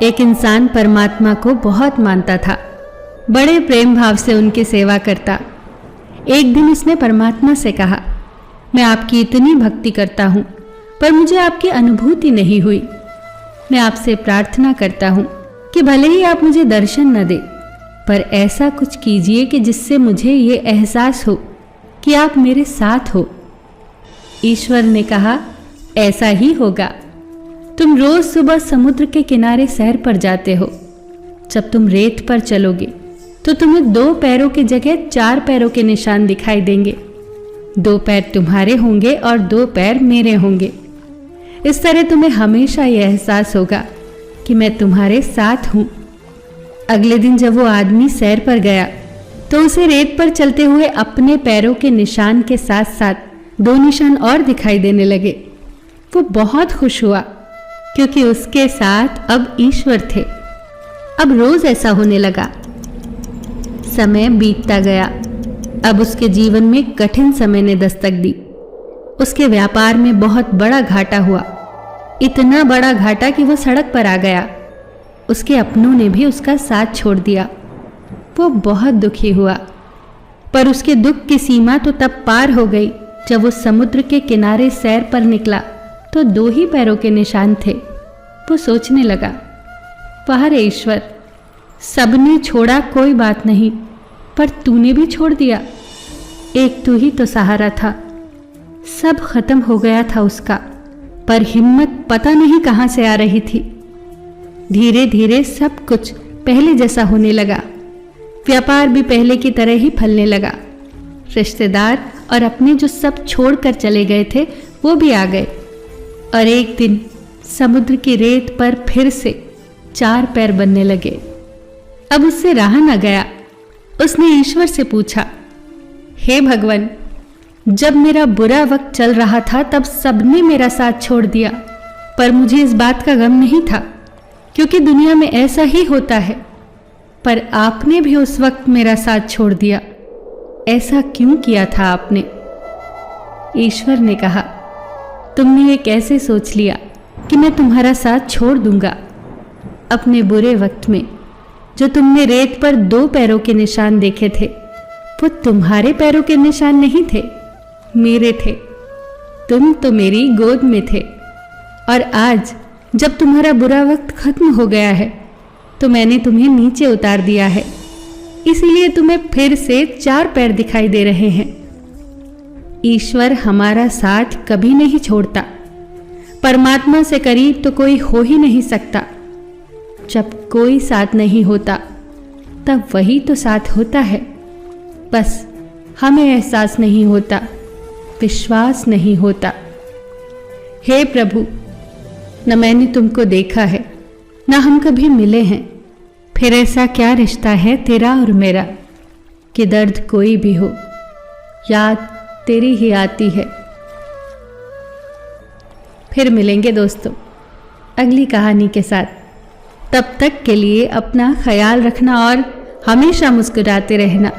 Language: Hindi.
एक इंसान परमात्मा को बहुत मानता था, बड़े प्रेम भाव से उनकी सेवा करता। एक दिन उसने परमात्मा से कहा, मैं आपकी इतनी भक्ति करता हूँ पर मुझे आपकी अनुभूति नहीं हुई। मैं आपसे प्रार्थना करता हूँ कि भले ही आप मुझे दर्शन न दे, पर ऐसा कुछ कीजिए कि जिससे मुझे ये एहसास हो कि आप मेरे साथ हो। ईश्वर ने कहा, ऐसा ही होगा। तुम रोज सुबह समुद्र के किनारे सैर पर जाते हो। जब तुम रेत पर चलोगे तो तुम्हें 2 पैरों की जगह 4 पैरों के निशान दिखाई देंगे। 2 पैर तुम्हारे होंगे और 2 पैर मेरे होंगे। इस तरह तुम्हें हमेशा यह एहसास होगा कि मैं तुम्हारे साथ हूं। अगले दिन जब वो आदमी सैर पर गया तो उसे रेत पर चलते हुए अपने पैरों के निशान के साथ साथ 2 निशान और दिखाई देने लगे। वो बहुत खुश हुआ क्योंकि उसके साथ अब ईश्वर थे। अब रोज ऐसा होने लगा। समय बीतता गया। अब उसके जीवन में कठिन समय ने दस्तक दी। उसके व्यापार में बहुत बड़ा घाटा हुआ, इतना बड़ा घाटा कि वो सड़क पर आ गया। उसके अपनों ने भी उसका साथ छोड़ दिया। वो बहुत दुखी हुआ, पर उसके दुख की सीमा तो तब पार हो गई जब वो समुद्र के किनारे सैर पर निकला तो 2 ही पैरों के निशान थे। वो सोचने लगा, वाह रे ईश्वर, सबने छोड़ा कोई बात नहीं, पर तूने भी छोड़ दिया। एक तू ही तो सहारा था। सब खत्म हो गया था उसका, पर हिम्मत पता नहीं कहां से आ रही थी। धीरे धीरे सब कुछ पहले जैसा होने लगा। व्यापार भी पहले की तरह ही फलने लगा। रिश्तेदार और अपने जो सब छोड़कर चले गए थे वो भी आ गए। और एक दिन समुद्र की रेत पर फिर से 4 पैर बनने लगे। अब उससे रहा न गया। उसने ईश्वर से पूछा, हे भगवान, जब मेरा बुरा वक्त चल रहा था तब सबने मेरा साथ छोड़ दिया, पर मुझे इस बात का गम नहीं था क्योंकि दुनिया में ऐसा ही होता है। पर आपने भी उस वक्त मेरा साथ छोड़ दिया। ऐसा क्यों किया था आपने? ईश्वर ने कहा, तुमने ये कैसे सोच लिया कि मैं तुम्हारा साथ छोड़ दूंगा? अपने बुरे वक्त में जो तुमने रेत पर 2 पैरों के निशान देखे थे वो तुम्हारे पैरों के निशान नहीं थे, मेरे थे। तुम तो मेरी गोद में थे। और आज जब तुम्हारा बुरा वक्त खत्म हो गया है तो मैंने तुम्हें नीचे उतार दिया है, इसीलिए तुम्हें फिर से 4 पैर दिखाई दे रहे हैं। ईश्वर हमारा साथ कभी नहीं छोड़ता। परमात्मा से करीब तो कोई हो ही नहीं सकता। जब कोई साथ नहीं होता तब वही तो साथ होता है। बस हमें एहसास नहीं होता, विश्वास नहीं होता। हे प्रभु, न मैंने तुमको देखा है, न हम कभी मिले हैं, फिर ऐसा क्या रिश्ता है तेरा और मेरा कि दर्द कोई भी हो याद तेरी ही आती है। फिर मिलेंगे दोस्तों अगली कहानी के साथ। तब तक के लिए अपना ख्याल रखना और हमेशा मुस्कुराते रहना।